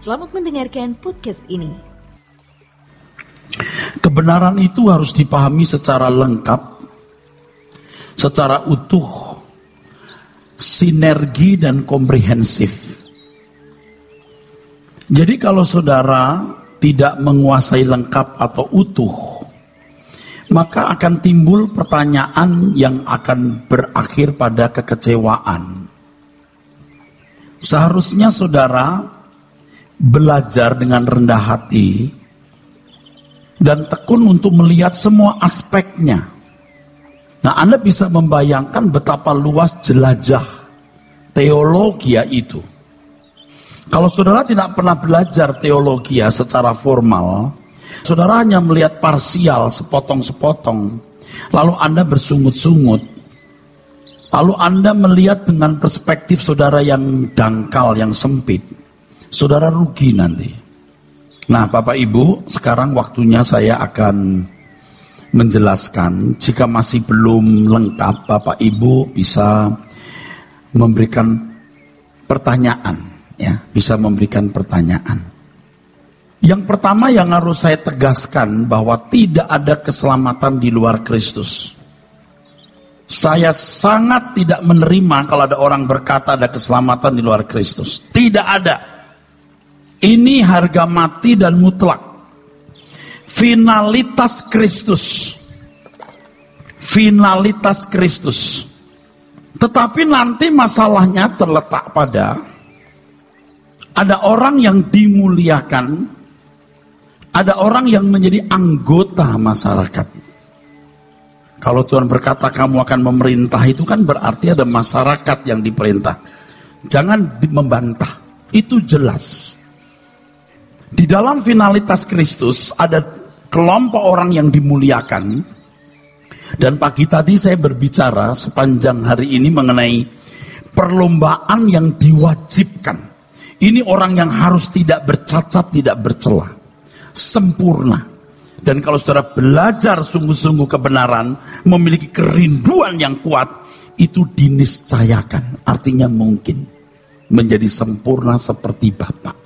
Selamat mendengarkan podcast ini. Kebenaran itu harus dipahami secara lengkap, secara utuh, sinergi dan komprehensif. Jadi kalau saudara tidak menguasai lengkap atau utuh, maka akan timbul pertanyaan yang akan berakhir pada kekecewaan. Seharusnya saudara belajar dengan rendah hati dan tekun untuk melihat semua aspeknya. Nah, Anda bisa membayangkan betapa luas jelajah teologi itu. Kalau saudara tidak pernah belajar teologi secara formal, saudara hanya melihat parsial, sepotong-sepotong, lalu Anda bersungut-sungut. Lalu Anda melihat dengan perspektif saudara yang dangkal, yang sempit. Saudara rugi nanti. Nah, Bapak Ibu, sekarang waktunya saya akan menjelaskan. Jika masih belum lengkap, Bapak Ibu bisa memberikan pertanyaan. Ya, bisa memberikan pertanyaan. Yang pertama yang harus saya tegaskan bahwa tidak ada keselamatan di luar Kristus. Saya sangat tidak menerima kalau ada orang berkata ada keselamatan di luar Kristus. Tidak ada. Ini harga mati dan mutlak. Finalitas Kristus. Finalitas Kristus. Tetapi nanti masalahnya terletak pada ada orang yang dimuliakan, ada orang yang menjadi anggota masyarakat. Kalau Tuhan berkata kamu akan memerintah, itu kan berarti ada masyarakat yang diperintah. Jangan membantah, itu jelas. Di dalam finalitas Kristus ada kelompok orang yang dimuliakan. Dan pagi tadi saya berbicara sepanjang hari ini mengenai perlombaan yang diwajibkan. Ini orang yang harus tidak bercacat, tidak bercela, sempurna. Dan kalau saudara belajar sungguh-sungguh kebenaran, memiliki kerinduan yang kuat, itu diniscayakan. Artinya mungkin menjadi sempurna seperti Bapa.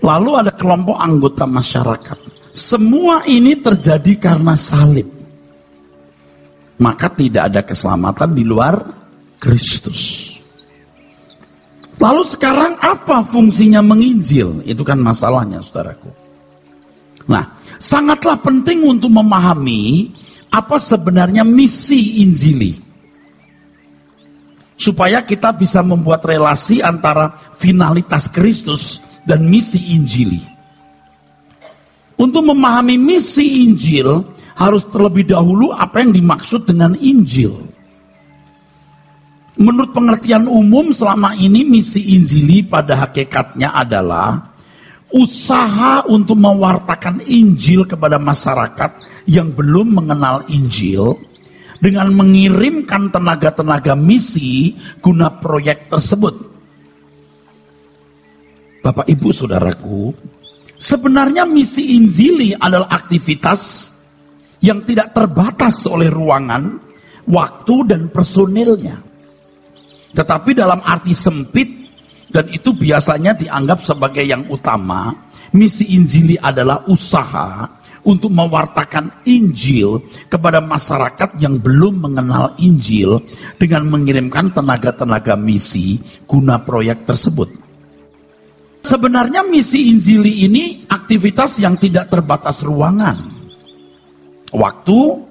Lalu ada kelompok anggota masyarakat. Semua ini terjadi karena salib. Maka tidak ada keselamatan di luar Kristus. Lalu sekarang apa fungsinya menginjil? Itu kan masalahnya, saudaraku. Nah, sangatlah penting untuk memahami apa sebenarnya misi Injili. Supaya kita bisa membuat relasi antara finalitas Kristus dan misi Injili. Untuk memahami misi Injil, harus terlebih dahulu apa yang dimaksud dengan Injil. Menurut pengertian umum selama ini misi Injili pada hakikatnya adalah usaha untuk mewartakan Injil kepada masyarakat yang belum mengenal Injil dengan mengirimkan tenaga-tenaga misi guna proyek tersebut. Bapak Ibu Saudaraku, sebenarnya misi Injili adalah aktivitas yang tidak terbatas oleh ruangan, waktu dan personilnya. Tetapi dalam arti sempit, dan itu biasanya dianggap sebagai yang utama, misi Injili adalah usaha untuk mewartakan Injil kepada masyarakat yang belum mengenal Injil dengan mengirimkan tenaga-tenaga misi guna proyek tersebut. Sebenarnya misi Injili ini aktivitas yang tidak terbatas ruangan, waktu,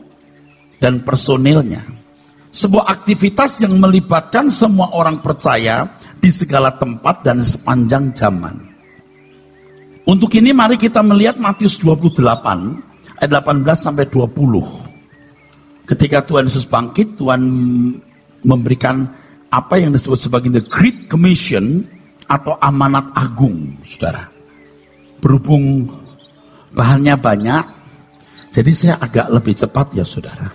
dan personilnya. Sebuah aktivitas yang melibatkan semua orang percaya di segala tempat dan sepanjang zaman. Untuk ini mari kita melihat Matius 28 ayat 18 sampai 20. Ketika Tuhan Yesus bangkit, Tuhan memberikan apa yang disebut sebagai the Great Commission atau amanat agung, saudara. Berhubung bahannya banyak, jadi saya agak lebih cepat ya, saudara.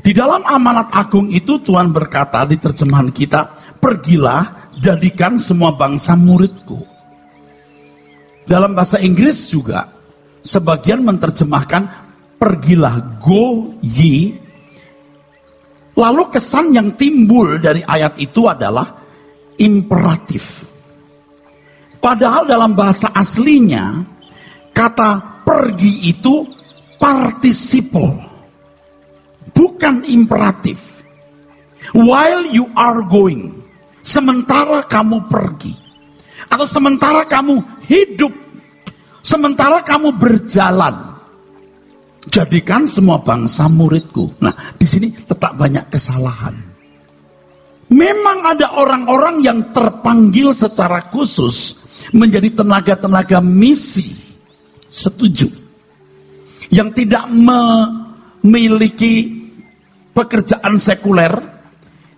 Di dalam amanat agung itu Tuhan berkata di terjemahan kita, pergilah, jadikan semua bangsa muridku. Dalam bahasa Inggris juga, sebagian menerjemahkan, pergilah, go ye. Lalu kesan yang timbul dari ayat itu adalah imperatif. Padahal dalam bahasa aslinya, kata pergi itu participle, bukan imperatif. While you are going, sementara kamu pergi, atau sementara kamu hidup, sementara kamu berjalan, jadikan semua bangsa muridku. Nah, di sini letak banyak kesalahan. Memang ada orang-orang yang terpanggil secara khusus menjadi tenaga-tenaga misi, setuju, yang tidak memiliki pekerjaan sekuler,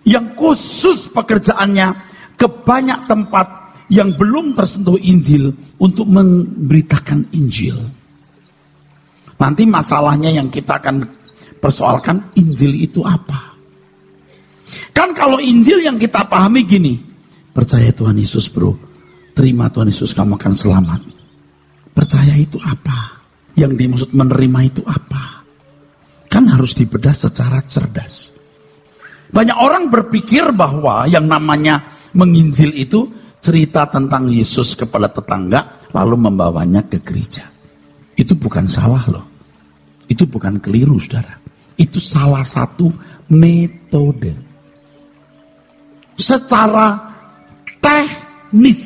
yang khusus pekerjaannya ke banyak tempat yang belum tersentuh Injil untuk memberitakan Injil. Nanti masalahnya yang kita akan persoalkan, Injil itu apa? Kan kalau Injil yang kita pahami gini, percaya Tuhan Yesus bro, terima Tuhan Yesus kamu akan selamat. Percaya itu apa? Yang dimaksud menerima itu apa? Kan harus dibedah secara cerdas. Banyak orang berpikir bahwa yang namanya menginjil itu cerita tentang Yesus kepada tetangga lalu membawanya ke gereja. Itu bukan salah loh. Itu bukan keliru saudara. Itu salah satu metode. Secara teknis.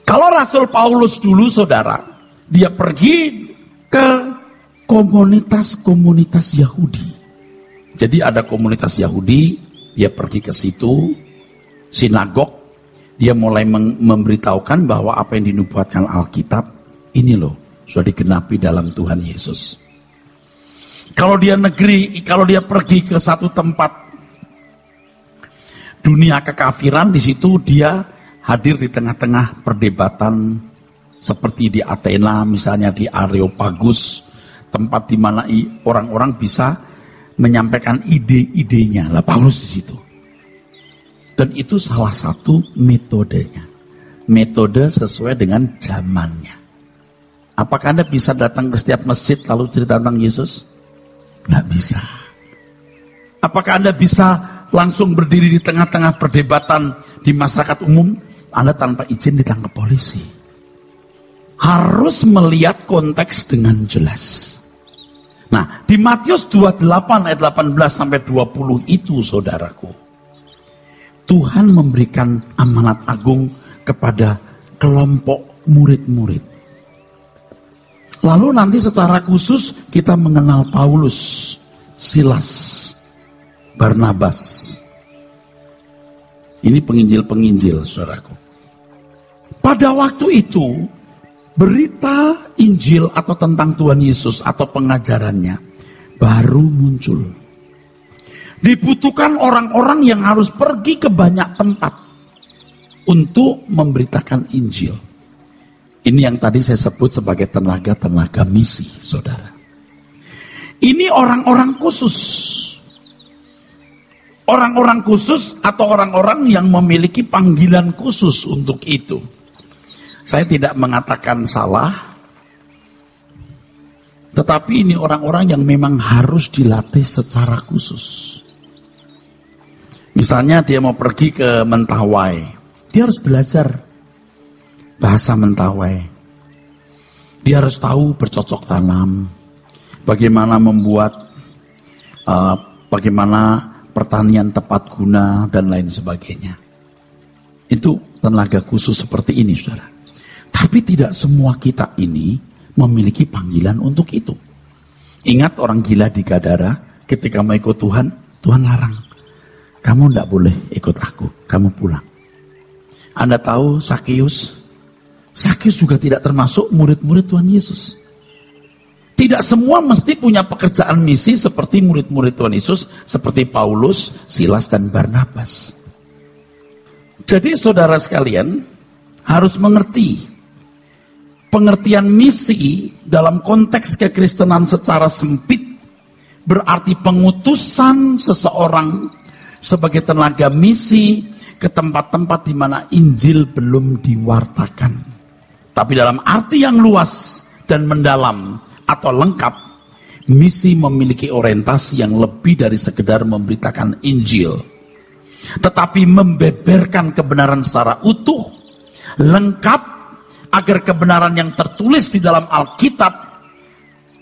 Kalau Rasul Paulus dulu saudara, dia pergi ke komunitas-komunitas Yahudi. Jadi ada komunitas Yahudi, dia pergi ke situ, sinagog, dia mulai memberitahukan bahwa apa yang dinubuatkan Alkitab, ini loh, sudah digenapi dalam Tuhan Yesus. Kalau dia pergi ke satu tempat dunia kekafiran, di situ dia hadir di tengah-tengah perdebatan seperti di Athena, misalnya di Areopagus, tempat di mana orang-orang bisa menyampaikan ide-idenya. Lah Paulus di situ. Dan itu salah satu metodenya. Metode sesuai dengan zamannya. Apakah Anda bisa datang ke setiap masjid lalu cerita tentang Yesus? Nggak bisa. Apakah Anda bisa langsung berdiri di tengah-tengah perdebatan di masyarakat umum? Anda tanpa izin ditangkap polisi. Harus melihat konteks dengan jelas. Nah, di Matius 28 ayat 18 sampai 20 itu saudaraku, Tuhan memberikan amanat agung kepada kelompok murid-murid. Lalu nanti secara khusus kita mengenal Paulus, Silas, Barnabas. Ini penginjil-penginjil saudaraku. Pada waktu itu, berita Injil atau tentang Tuhan Yesus atau pengajarannya baru muncul. Dibutuhkan orang-orang yang harus pergi ke banyak tempat untuk memberitakan Injil. Ini yang tadi saya sebut sebagai tenaga-tenaga misi, saudara. Ini orang-orang khusus. Orang-orang khusus atau orang-orang yang memiliki panggilan khusus untuk itu. Saya tidak mengatakan salah, tetapi ini orang-orang yang memang harus dilatih secara khusus. Misalnya dia mau pergi ke Mentawai, dia harus belajar bahasa Mentawai. Dia harus tahu bercocok tanam, bagaimana membuat, bagaimana pertanian tepat guna, dan lain sebagainya. Itu tenaga khusus seperti ini, saudara. Tapi tidak semua kita ini memiliki panggilan untuk itu. Ingat orang gila di Gadara, ketika mau ikut Tuhan, Tuhan larang. Kamu tidak boleh ikut aku, kamu pulang. Anda tahu Sakeus? Sakeus juga tidak termasuk murid-murid Tuhan Yesus. Tidak semua mesti punya pekerjaan misi seperti murid-murid Tuhan Yesus, seperti Paulus, Silas, dan Barnabas. Jadi saudara sekalian harus mengerti pengertian misi dalam konteks kekristenan secara sempit berarti pengutusan seseorang sebagai tenaga misi ke tempat-tempat di mana Injil belum diwartakan. Tapi dalam arti yang luas dan mendalam atau lengkap, misi memiliki orientasi yang lebih dari sekedar memberitakan Injil. tetapi membeberkan kebenaran secara utuh, lengkap, agar kebenaran yang tertulis di dalam Alkitab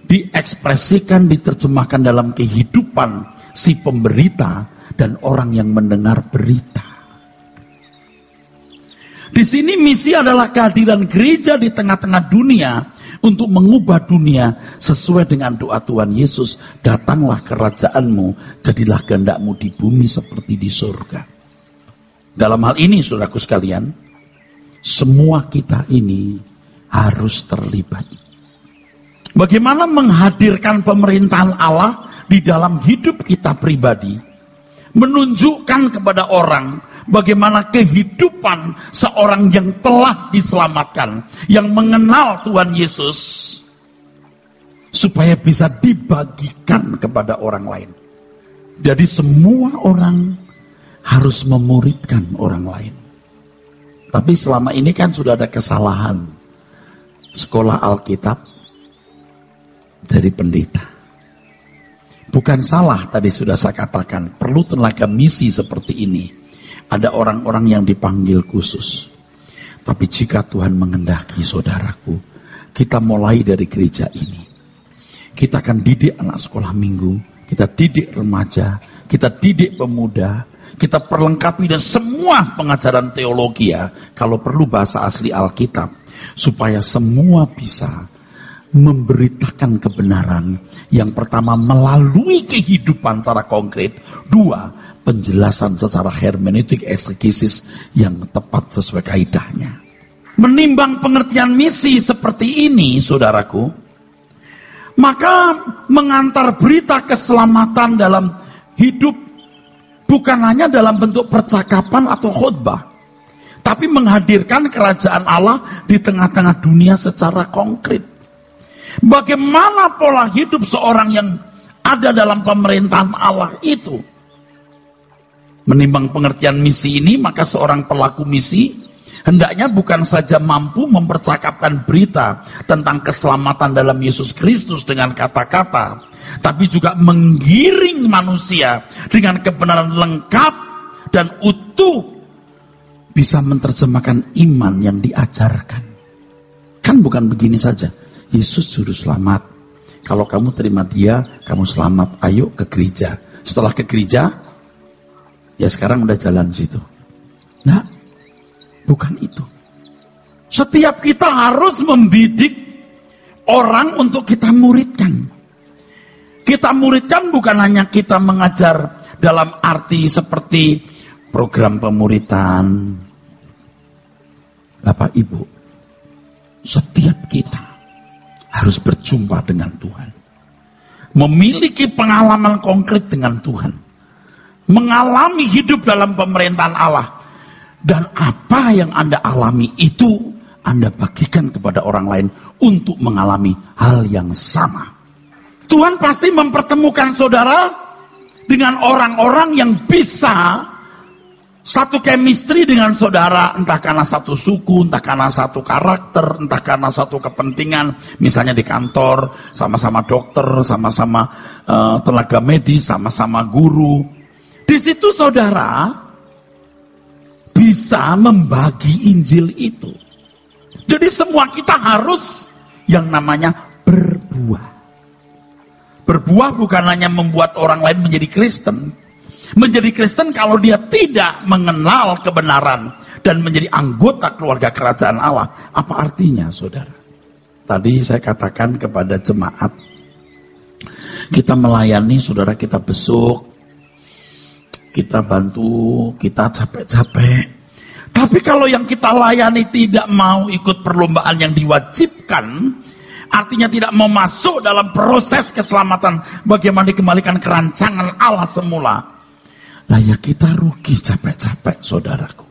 diekspresikan, diterjemahkan dalam kehidupan si pemberita dan orang yang mendengar berita. Di sini misi adalah kehadiran gereja di tengah-tengah dunia untuk mengubah dunia sesuai dengan doa Tuhan Yesus. Datanglah kerajaanmu, jadilah kehendakmu di bumi seperti di surga. Dalam hal ini, saudaraku sekalian, semua kita ini harus terlibat. Bagaimana menghadirkan pemerintahan Allah di dalam hidup kita pribadi, menunjukkan kepada orang bagaimana kehidupan seorang yang telah diselamatkan, yang mengenal Tuhan Yesus, supaya bisa dibagikan kepada orang lain. Jadi semua orang harus memuridkan orang lain. Tapi selama ini kan sudah ada kesalahan sekolah Alkitab dari pendeta. Bukan salah, tadi sudah saya katakan, perlu tenaga misi seperti ini. Ada orang-orang yang dipanggil khusus. Tapi jika Tuhan menghendaki, saudaraku, kita mulai dari gereja ini. Kita akan didik anak sekolah minggu, kita didik remaja, kita didik pemuda, kita perlengkapi dan semua pengajaran teologi, ya, kalau perlu bahasa asli Alkitab, supaya semua bisa memberitakan kebenaran. Yang pertama, melalui kehidupan secara konkret. Dua, penjelasan secara hermeneutik eksegesis yang tepat sesuai kaidahnya. Menimbang pengertian misi seperti ini, saudaraku, maka mengantar berita keselamatan dalam hidup bukan hanya dalam bentuk percakapan atau khotbah, tapi menghadirkan kerajaan Allah di tengah-tengah dunia secara konkret. Bagaimana pola hidup seorang yang ada dalam pemerintahan Allah itu? Menimbang pengertian misi ini, maka seorang pelaku misi hendaknya bukan saja mampu mempercakapkan berita tentang keselamatan dalam Yesus Kristus dengan kata-kata, tapi juga menggiring manusia dengan kebenaran lengkap dan utuh, bisa menerjemahkan iman yang diajarkan. Kan bukan begini saja, Yesus juru selamat, kalau kamu terima dia, kamu selamat, ayo ke gereja. Setelah ke gereja, ya sekarang udah jalan situ. Nah, bukan itu. Setiap kita harus membidik orang untuk kita muridkan. Kita muridkan bukan hanya kita mengajar dalam arti seperti program pemuritan. Bapak Ibu, setiap kita harus berjumpa dengan Tuhan, memiliki pengalaman konkret dengan Tuhan, mengalami hidup dalam pemerintahan Allah, dan apa yang Anda alami itu Anda bagikan kepada orang lain untuk mengalami hal yang sama. Tuhan pasti mempertemukan saudara dengan orang-orang yang bisa satu chemistry dengan saudara, entah karena satu suku, entah karena satu karakter, entah karena satu kepentingan, misalnya di kantor, sama-sama dokter, sama-sama tenaga medis, sama-sama guru. Di situ saudara bisa membagi Injil itu. Jadi semua kita harus yang namanya berbuah. Berbuah bukan hanya membuat orang lain menjadi Kristen. Menjadi Kristen kalau dia tidak mengenal kebenaran dan menjadi anggota keluarga kerajaan Allah. Apa artinya, saudara? Tadi saya katakan kepada jemaat, kita melayani, saudara, kita besuk, kita bantu, kita capek-capek. Tapi kalau yang kita layani tidak mau ikut perlombaan yang diwajibkan, artinya tidak mau masuk dalam proses keselamatan, bagaimana dikembalikan ke rancangan Allah semula. Nah ya kita rugi capek-capek, saudaraku.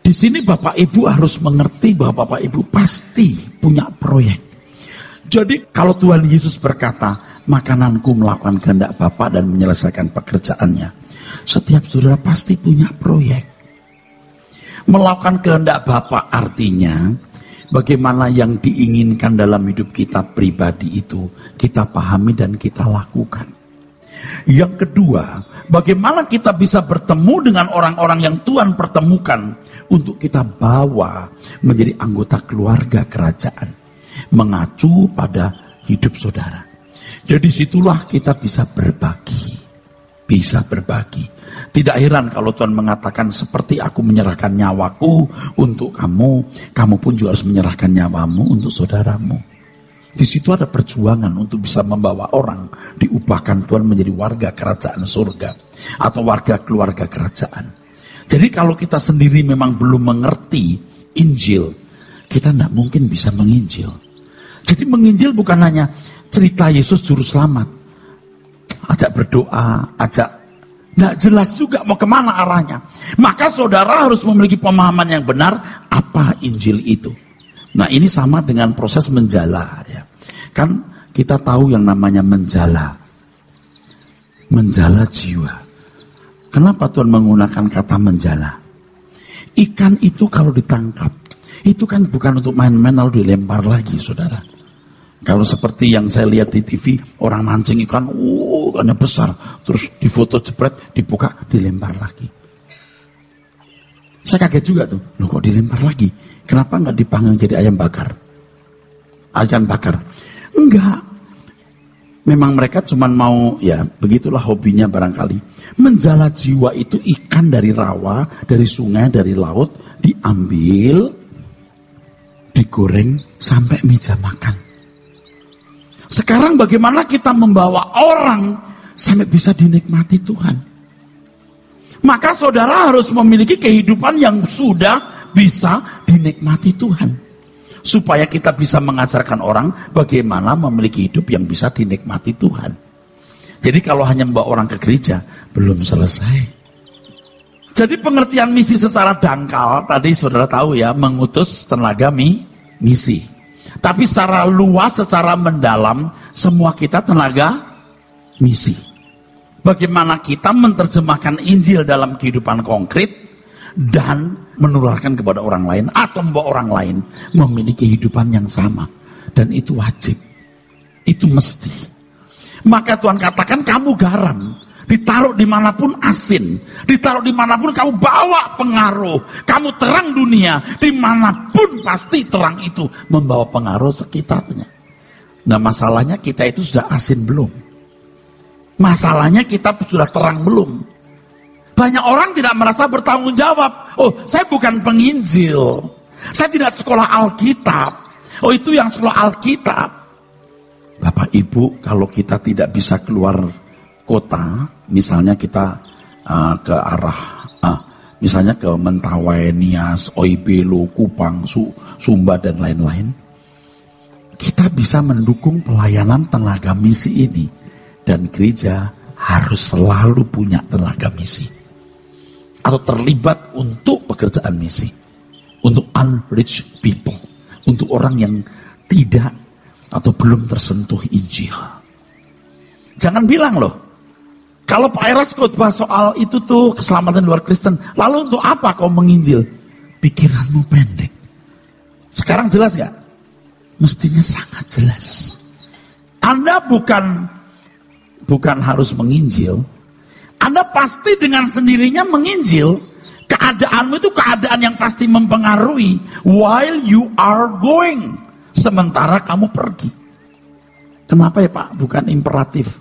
Di sini Bapak Ibu harus mengerti bahwa Bapak Ibu pasti punya proyek. Jadi kalau Tuhan Yesus berkata, makananku melakukan kehendak Bapa dan menyelesaikan pekerjaannya. Setiap saudara pasti punya proyek. Melakukan kehendak Bapa artinya, bagaimana yang diinginkan dalam hidup kita pribadi itu, kita pahami dan kita lakukan. Yang kedua, bagaimana kita bisa bertemu dengan orang-orang yang Tuhan pertemukan untuk kita bawa menjadi anggota keluarga kerajaan, mengacu pada hidup saudara. Jadi situlah kita bisa berbagi. Tidak heran kalau Tuhan mengatakan, seperti aku menyerahkan nyawaku untuk kamu, kamu pun juga harus menyerahkan nyawamu untuk saudaramu. Di situ ada perjuangan untuk bisa membawa orang diubahkan Tuhan menjadi warga kerajaan surga atau warga keluarga kerajaan. Jadi kalau kita sendiri memang belum mengerti Injil, kita tidak mungkin bisa menginjil. Jadi menginjil bukan hanya cerita Yesus juru selamat, ajak berdoa, tidak jelas juga mau kemana arahnya. Maka saudara harus memiliki pemahaman yang benar apa Injil itu. Nah ini sama dengan proses menjala ya. Kan kita tahu yang namanya menjala jiwa. Kenapa Tuhan menggunakan kata menjala? Ikan itu kalau ditangkap, itu kan bukan untuk main-main lalu dilempar lagi saudara. Kalau seperti yang saya lihat di TV, orang mancing ikan, ikannya besar, terus difoto jepret, dibuka, dilempar lagi. Saya kaget juga tuh, loh kok dilempar lagi? Kenapa nggak dipanggang jadi ayam bakar? Ayam bakar? Enggak. Memang mereka cuma mau, ya begitulah hobinya barangkali. Menjala jiwa itu ikan dari rawa, dari sungai, dari laut, diambil, digoreng, sampai meja makan. Sekarang bagaimana kita membawa orang sampai bisa dinikmati Tuhan? Maka saudara harus memiliki kehidupan yang sudah bisa dinikmati Tuhan. Supaya kita bisa mengajarkan orang bagaimana memiliki hidup yang bisa dinikmati Tuhan. Jadi kalau hanya membawa orang ke gereja, belum selesai. Jadi pengertian misi secara dangkal, tadi saudara tahu ya, mengutus tenaga misi. Tapi secara luas, secara mendalam, semua kita tenaga misi. Bagaimana kita menerjemahkan Injil dalam kehidupan konkret dan menularkan kepada orang lain atau membawa orang lain memiliki kehidupan yang sama. Dan itu wajib. Itu mesti. Maka Tuhan katakan kamu garam. Ditaruh dimanapun asin. Ditaruh dimanapun kamu bawa pengaruh. Kamu terang dunia. Dimanapun pasti terang itu membawa pengaruh sekitarnya. Nah masalahnya kita itu sudah asin belum? Masalahnya kita sudah terang belum? Banyak orang tidak merasa bertanggung jawab. Oh saya bukan penginjil. Saya tidak sekolah Alkitab. Oh itu yang sekolah Alkitab. Bapak Ibu kalau kita tidak bisa keluar kota, misalnya kita ke arah, misalnya ke Mentawai, Nias, Oibelo, Kupang, Sumba dan lain-lain, kita bisa mendukung pelayanan tenaga misi ini. Dan gereja harus selalu punya tenaga misi. Atau terlibat untuk pekerjaan misi. Untuk unreached people. Untuk orang yang tidak atau belum tersentuh Injil. Jangan bilang loh, kalau Pak Eras khotbah soal itu tuh keselamatan luar Kristen, lalu untuk apa kau menginjil? Pikiranmu pendek. Sekarang jelas gak? Mestinya sangat jelas. Anda bukan harus menginjil. Anda pasti dengan sendirinya menginjil. Keadaanmu itu keadaan yang pasti mempengaruhi while you are going. Sementara kamu pergi. Kenapa ya Pak? Bukan imperatif.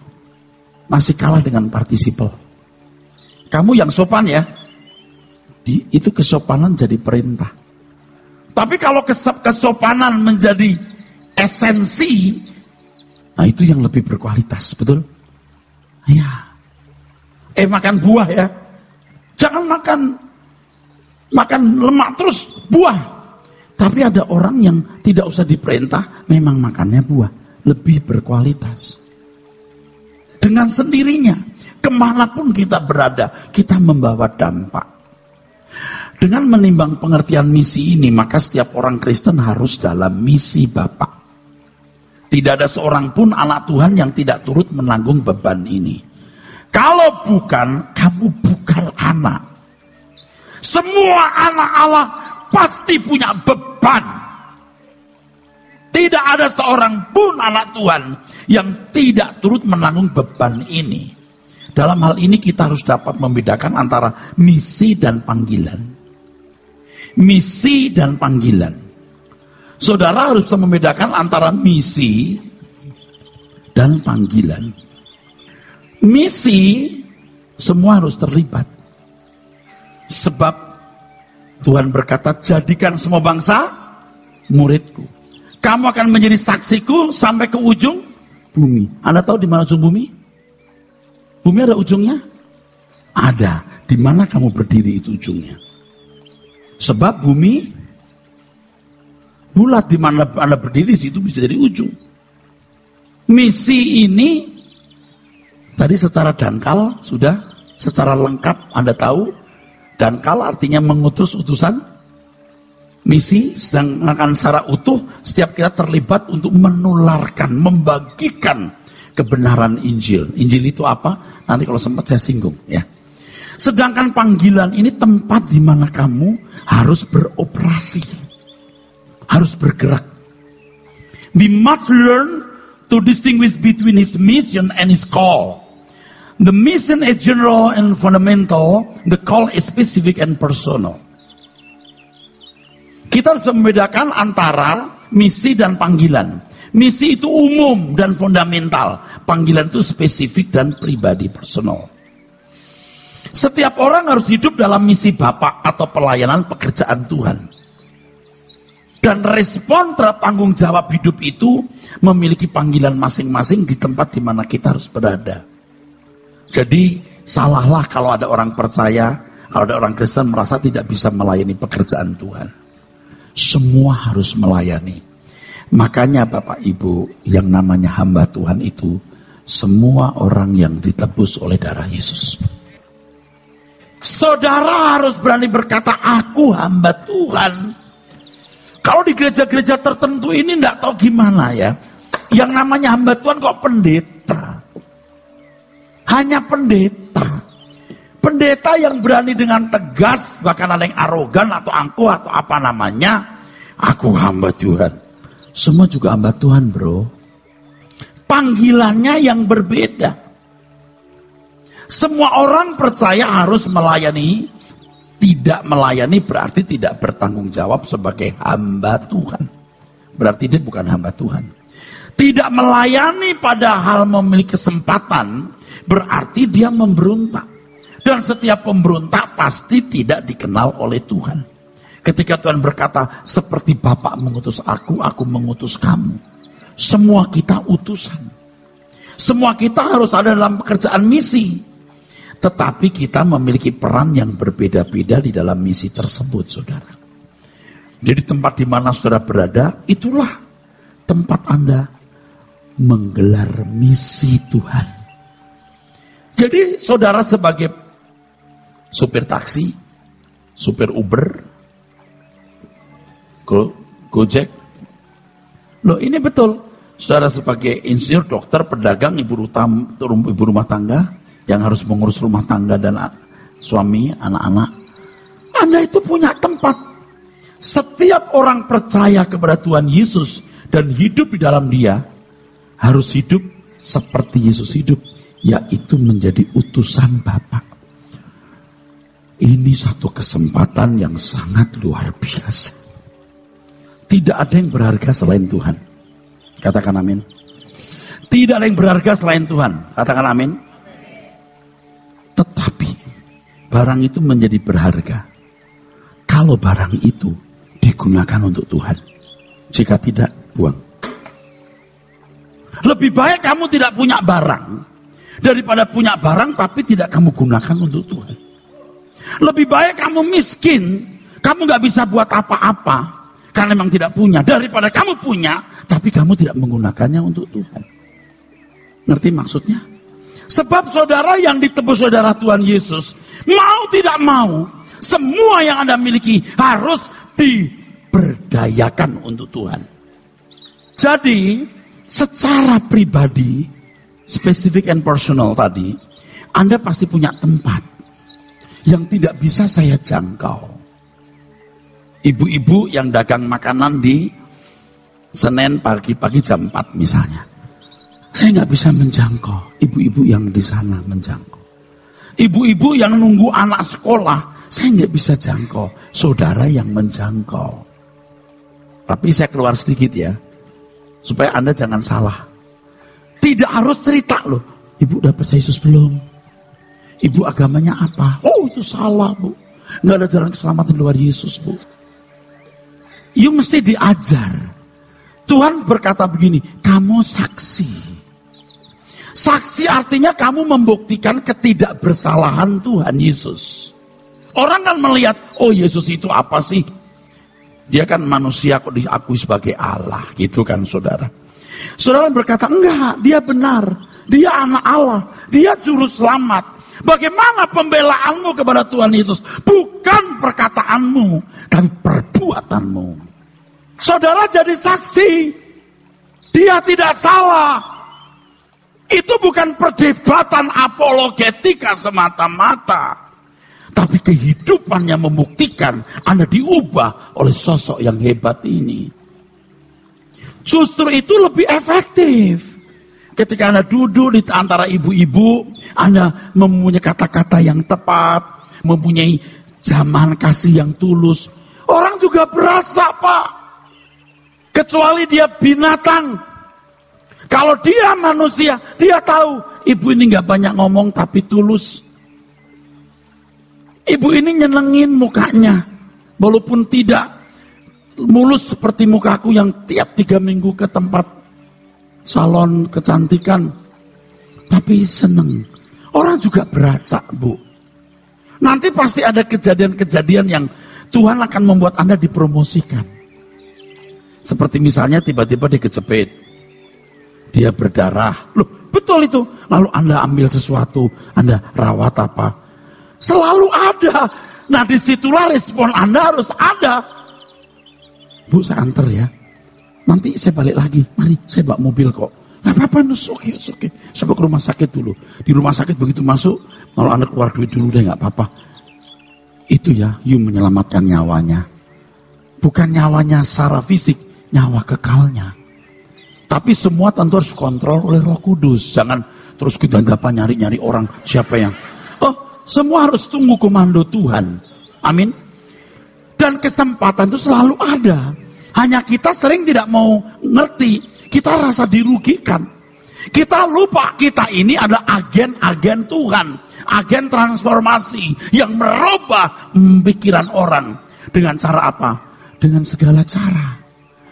Masih kalah dengan partisipal. Kamu yang sopan ya. Itu kesopanan jadi perintah. Tapi kalau kesopanan menjadi esensi, nah itu yang lebih berkualitas, betul? Ya. Makan buah ya. Jangan makan lemak terus, buah. Tapi ada orang yang tidak usah diperintah, memang makannya buah. Lebih berkualitas. Dengan sendirinya, kemanapun kita berada, kita membawa dampak. Dengan menimbang pengertian misi ini, maka setiap orang Kristen harus dalam misi Bapa. Tidak ada seorang pun anak Tuhan yang tidak turut menanggung beban ini. Kalau bukan, kamu bukan anak. Semua anak Allah pasti punya beban. Tidak ada seorang pun anak Tuhan yang tidak turut menanggung beban ini. Dalam hal ini kita harus dapat membedakan antara misi dan panggilan. Misi dan panggilan. Saudara harus bisa membedakan antara misi dan panggilan. Misi semua harus terlibat. Sebab Tuhan berkata, jadikan semua bangsa muridku. Kamu akan menjadi saksiku sampai ke ujung bumi. Anda tahu di mana ujung bumi? Bumi ada ujungnya? Ada. Di mana kamu berdiri itu ujungnya. Sebab bumi bulat, di mana Anda berdiri situ bisa jadi ujung. Misi ini tadi secara dangkal sudah, secara lengkap Anda tahu. Dangkal artinya mengutus utusan. Misi sedangkan secara utuh setiap kita terlibat untuk menularkan, membagikan kebenaran Injil. Injil itu apa? Nanti kalau sempat saya singgung ya. Sedangkan panggilan ini tempat di mana kamu harus beroperasi, harus bergerak. We must learn to distinguish between his mission and his call. The mission is general and fundamental, the call is specific and personal. Kita harus membedakan antara misi dan panggilan. Misi itu umum dan fundamental. Panggilan itu spesifik dan pribadi, personal. Setiap orang harus hidup dalam misi Bapa atau pelayanan pekerjaan Tuhan. Dan respon terhadap tanggung jawab hidup itu memiliki panggilan masing-masing di tempat di mana kita harus berada. Jadi salahlah kalau ada orang percaya, kalau ada orang Kristen merasa tidak bisa melayani pekerjaan Tuhan. Semua harus melayani. Makanya Bapak Ibu, yang namanya hamba Tuhan itu semua orang yang ditebus oleh darah Yesus. Saudara harus berani berkata, aku hamba Tuhan. Kalau di gereja-gereja tertentu ini enggak tahu gimana ya. Yang namanya hamba Tuhan kok pendeta. Hanya pendeta. Pendeta yang berani dengan tegas, bahkan ada yang arogan atau angkuh atau apa namanya. Aku hamba Tuhan. Semua juga hamba Tuhan, bro. Panggilannya yang berbeda. Semua orang percaya harus melayani. Tidak melayani berarti tidak bertanggung jawab sebagai hamba Tuhan. Berarti dia bukan hamba Tuhan. Tidak melayani padahal memiliki kesempatan, berarti dia memberontak. Dan setiap pemberontak pasti tidak dikenal oleh Tuhan. Ketika Tuhan berkata, seperti Bapa mengutus aku mengutus kamu. Semua kita utusan. Semua kita harus ada dalam pekerjaan misi. Tetapi kita memiliki peran yang berbeda-beda di dalam misi tersebut, saudara. Jadi tempat di mana saudara berada, itulah tempat Anda menggelar misi Tuhan. Jadi saudara sebagai supir taksi, supir Uber, Gojek. Loh ini betul. Saudara sebagai insinyur, dokter, pedagang, ibu rumah tangga yang harus mengurus rumah tangga dan suami, anak-anak. Anda itu punya tempat. Setiap orang percaya kepada Tuhan Yesus dan hidup di dalam Dia harus hidup seperti Yesus hidup, yaitu menjadi utusan Bapa. Ini satu kesempatan yang sangat luar biasa. Tidak ada yang berharga selain Tuhan. Katakan amin. Tidak ada yang berharga selain Tuhan. Katakan amin. Tetapi barang itu menjadi berharga kalau barang itu digunakan untuk Tuhan. Jika tidak, buang. Lebih baik kamu tidak punya barang daripada punya barang tapi tidak kamu gunakan untuk Tuhan. Lebih baik kamu miskin, kamu gak bisa buat apa-apa karena memang tidak punya, daripada kamu punya tapi kamu tidak menggunakannya untuk Tuhan. Ngerti maksudnya? Sebab saudara yang ditebus saudara Tuhan Yesus, mau tidak mau, semua yang Anda miliki harus diberdayakan untuk Tuhan. Jadi, secara pribadi, specific and personal tadi, Anda pasti punya tempat yang tidak bisa saya jangkau. Ibu-ibu yang dagang makanan di Senin pagi-pagi jam 4 misalnya. Saya nggak bisa menjangkau, ibu-ibu yang di sana menjangkau. Ibu-ibu yang nunggu anak sekolah, saya nggak bisa jangkau. Saudara yang menjangkau. Tapi saya keluar sedikit ya, supaya Anda jangan salah. Tidak harus cerita loh. Ibu udah percaya Yesus belum? Ibu agamanya apa? Oh itu salah bu. Nggak ada jalan keselamatan luar Yesus bu. You mesti diajar. Tuhan berkata begini, kamu saksi. Saksi artinya kamu membuktikan ketidakbersalahan Tuhan Yesus. Orang kan melihat, oh Yesus itu apa sih? Dia kan manusia kok diakui sebagai Allah, gitu kan saudara. Saudara berkata, enggak, dia benar. Dia anak Allah, dia juru selamat. Bagaimana pembelaanmu kepada Tuhan Yesus? Bukan perkataanmu, tapi perbuatanmu. Saudara jadi saksi. Dia tidak salah. Itu bukan perdebatan apologetika semata-mata. Tapi kehidupannya membuktikan Anda diubah oleh sosok yang hebat ini. Justru itu lebih efektif. Ketika Anda duduk di antara ibu-ibu, Anda mempunyai kata-kata yang tepat, mempunyai zaman kasih yang tulus. Orang juga berasa Pak. Kecuali dia binatang. Kalau dia manusia, dia tahu ibu ini gak banyak ngomong tapi tulus. Ibu ini nyenengin mukanya, walaupun tidak mulus seperti mukaku yang tiap 3 minggu ke tempat salon kecantikan, tapi seneng. Orang juga berasa bu. Nanti pasti ada kejadian-kejadian yang Tuhan akan membuat Anda dipromosikan. Seperti misalnya tiba-tiba dia kejepit, dia berdarah, loh betul itu. Lalu Anda ambil sesuatu, Anda rawat apa? Selalu ada. Nah disitulah respon Anda harus ada. Bu saya antar ya. Nanti saya balik lagi. Mari saya bawa mobil kok. Gak apa-apa, oke. Saya bawa ke rumah sakit dulu. Di rumah sakit begitu masuk, kalau Anda keluar duit dulu deh gak apa-apa. Itu ya, you menyelamatkan nyawanya. Bukan nyawanya secara fisik, nyawa kekalnya. Tapi semua tentu harus kontrol oleh Roh Kudus. Jangan terus kedandapan nyari-nyari orang siapa yang. Semua harus tunggu komando Tuhan. Amin. Dan kesempatan itu selalu ada. Hanya kita sering tidak mau ngerti. Kita rasa dirugikan. Kita lupa kita ini adalah agen-agen Tuhan. Agen transformasi yang merubah pikiran orang. Dengan cara apa? Dengan segala cara.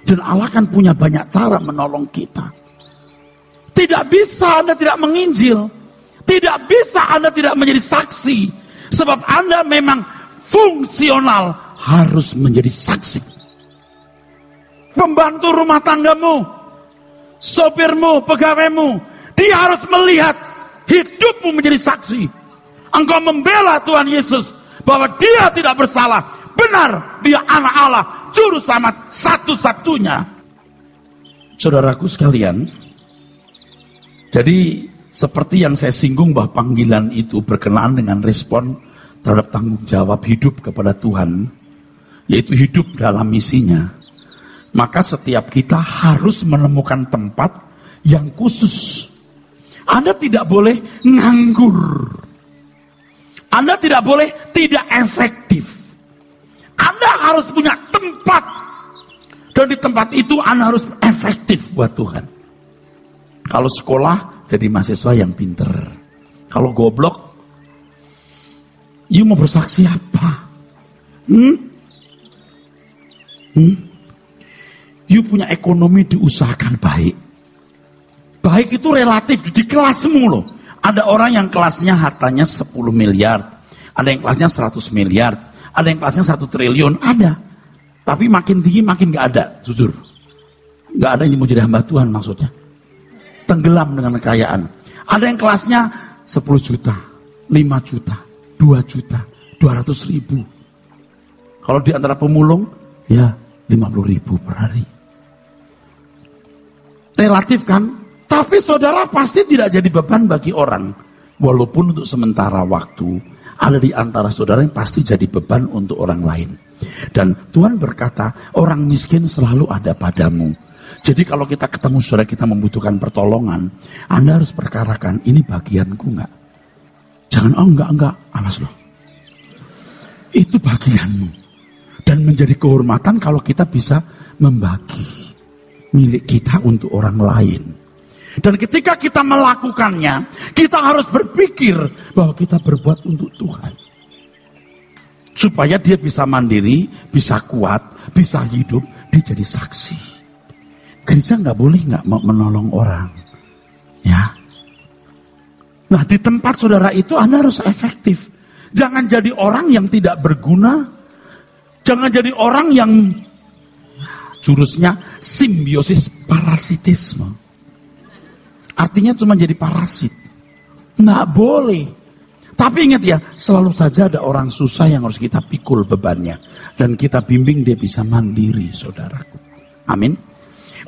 Dan Allah kan punya banyak cara menolong kita. Tidak bisa Anda tidak menginjil. Tidak bisa Anda tidak menjadi saksi. Sebab Anda memang fungsional harus menjadi saksi. Pembantu rumah tanggamu, sopirmu, pegawaimu, dia harus melihat hidupmu menjadi saksi. Engkau membela Tuhan Yesus bahwa dia tidak bersalah. Benar, dia anak Allah, juru selamat satu-satunya. Saudaraku sekalian, jadi seperti yang saya singgung bahwa panggilan itu berkenaan dengan respon terhadap tanggung jawab hidup kepada Tuhan, yaitu hidup dalam misinya. Maka setiap kita harus menemukan tempat yang khusus. Anda tidak boleh nganggur. Anda tidak boleh tidak efektif. Anda harus punya tempat. Dan di tempat itu Anda harus efektif buat Tuhan. Kalau sekolah, jadi mahasiswa yang pinter. Kalau goblok, you mau bersaksi apa? You punya ekonomi diusahakan baik. Baik itu relatif di kelasmu loh. Ada orang yang kelasnya hartanya 10 miliar. Ada yang kelasnya 100 miliar. Ada yang kelasnya 1 triliun. Ada. Tapi makin tinggi makin gak ada. Jujur. Gak ada yang mau jadi hamba Tuhan maksudnya. Tenggelam dengan kekayaan. Ada yang kelasnya 10 juta, 5 juta, 2 juta, 200 ribu. Kalau di antara pemulung, ya 50 ribu per hari. Relatif kan? Tapi saudara pasti tidak jadi beban bagi orang. Walaupun untuk sementara waktu, ada di antara saudara yang pasti jadi beban untuk orang lain. Dan Tuhan berkata, orang miskin selalu ada padamu. Jadi kalau kita ketemu saudara kita membutuhkan pertolongan, Anda harus perkarakan, ini bagianku enggak? Jangan, oh enggak, awas loh. Itu bagianmu. Dan menjadi kehormatan kalau kita bisa membagi milik kita untuk orang lain. Dan ketika kita melakukannya, kita harus berpikir bahwa kita berbuat untuk Tuhan. Supaya dia bisa mandiri, bisa kuat, bisa hidup, dia jadi saksi. Gereja nggak boleh nggak menolong orang. Ya. Nah, di tempat saudara itu Anda harus efektif. Jangan jadi orang yang tidak berguna. Jangan jadi orang yang jurusnya simbiosis parasitisme. Artinya cuma jadi parasit. Nggak boleh. Tapi ingat ya, selalu saja ada orang susah yang harus kita pikul bebannya. Dan kita bimbing dia bisa mandiri, saudaraku. Amin.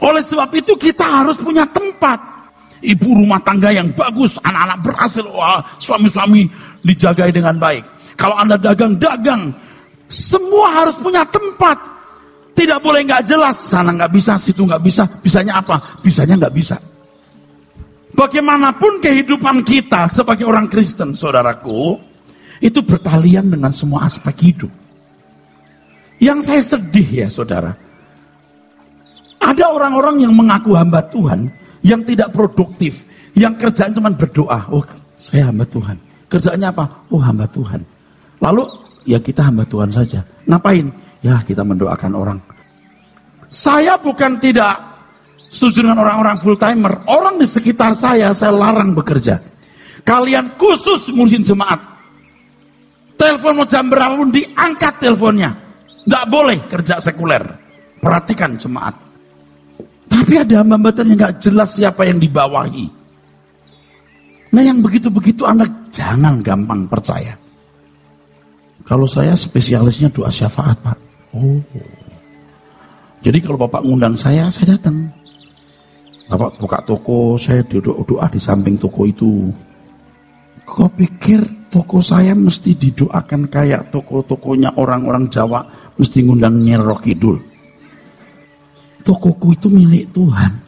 Oleh sebab itu kita harus punya tempat. Ibu rumah tangga yang bagus, anak-anak berhasil, wah, suami-suami dijagai dengan baik. Kalau Anda dagang, semua harus punya tempat. Tidak boleh nggak jelas, sana nggak bisa, situ nggak bisa. Bisanya apa? Bisanya nggak bisa. Bagaimanapun kehidupan kita sebagai orang Kristen, saudaraku, itu bertalian dengan semua aspek hidup. Yang saya sedih ya, saudara. Ada orang-orang yang mengaku hamba Tuhan, yang tidak produktif, yang kerjaan cuma berdoa. Oh, saya hamba Tuhan. Kerjaannya apa? Oh, hamba Tuhan. Lalu, ya kita hamba Tuhan saja. Ngapain? Ya, kita mendoakan orang. Saya bukan tidak setuju dengan orang-orang full timer. Orang di sekitar saya larang bekerja. Kalian khusus ngurusin jemaat. Telepon mau jam berapapun diangkat teleponnya. Nggak boleh kerja sekuler. Perhatikan jemaat. Tapi ada hamba-hamba yang nggak jelas siapa yang dibawahi. Nah, yang begitu-begitu Anda jangan gampang percaya. Kalau saya spesialisnya doa syafaat, Pak. Oh. Jadi kalau Bapak ngundang saya datang. Bapak buka toko, saya doa di samping toko itu. Kau pikir toko saya mesti didoakan kayak toko-tokonya orang-orang Jawa, mesti ngundang Nyi Roro Kidul? Tokoku itu milik Tuhan.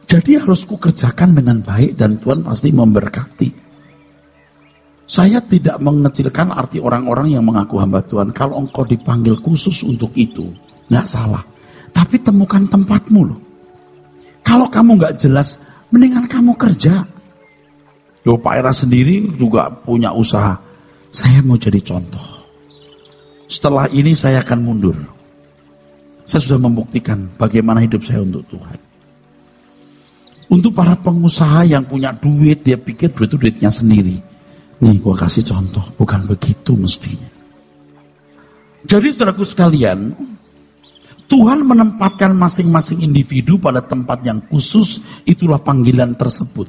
Jadi harus kukerjakan dengan baik dan Tuhan pasti memberkati. Saya tidak mengecilkan arti orang-orang yang mengaku hamba Tuhan. Kalau engkau dipanggil khusus untuk itu, nggak salah. Tapi temukan tempatmu loh. Kalau kamu nggak jelas, mendingan kamu kerja. Yo, Pak Era sendiri juga punya usaha. Saya mau jadi contoh. Setelah ini saya akan mundur. Saya sudah membuktikan bagaimana hidup saya untuk Tuhan. Untuk para pengusaha yang punya duit, dia pikir duit itu duitnya sendiri. Nih, gua kasih contoh, bukan begitu mestinya. Jadi saudaraku sekalian, Tuhan menempatkan masing-masing individu pada tempat yang khusus, itulah panggilan tersebut.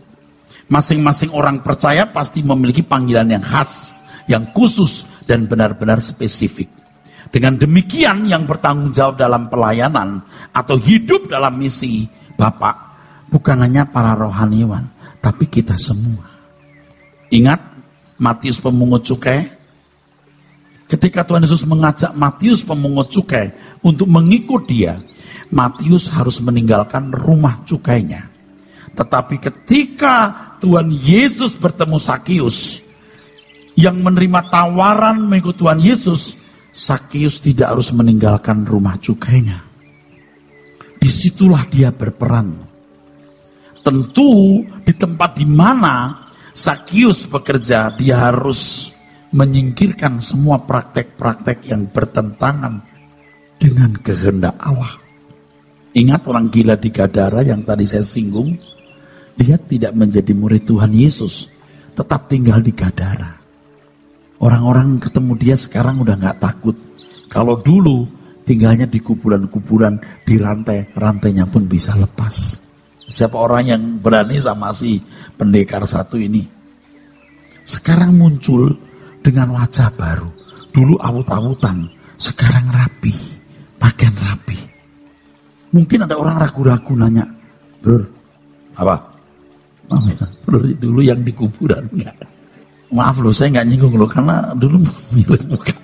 Masing-masing orang percaya pasti memiliki panggilan yang khas, yang khusus, dan benar-benar spesifik. Dengan demikian yang bertanggung jawab dalam pelayanan atau hidup dalam misi Bapak, bukan hanya para rohaniwan, tapi kita semua. Ingat Matius pemungut cukai? Ketika Tuhan Yesus mengajak Matius pemungut cukai untuk mengikut dia, Matius harus meninggalkan rumah cukainya. Tetapi ketika Tuhan Yesus bertemu Sakius, yang menerima tawaran mengikut Tuhan Yesus, Sakius tidak harus meninggalkan rumah cukainya. Disitulah dia berperan. Tentu di tempat di mana Sakius bekerja, dia harus menyingkirkan semua praktek-praktek yang bertentangan dengan kehendak Allah. Ingat orang gila di Gadara yang tadi saya singgung, dia tidak menjadi murid Tuhan Yesus, tetap tinggal di Gadara. Orang-orang ketemu dia sekarang udah gak takut. Kalau dulu tinggalnya di kuburan-kuburan, di rantai, rantainya pun bisa lepas. Siapa orang yang berani sama si pendekar satu ini? Sekarang muncul dengan wajah baru. Dulu awut-awutan, sekarang rapi, pakaian rapi. Mungkin ada orang ragu-ragu nanya, Bro, apa? Bro, dulu yang di kuburan enggak? Maaf loh, saya nggak nyinggung loh, karena dulu mirip muka.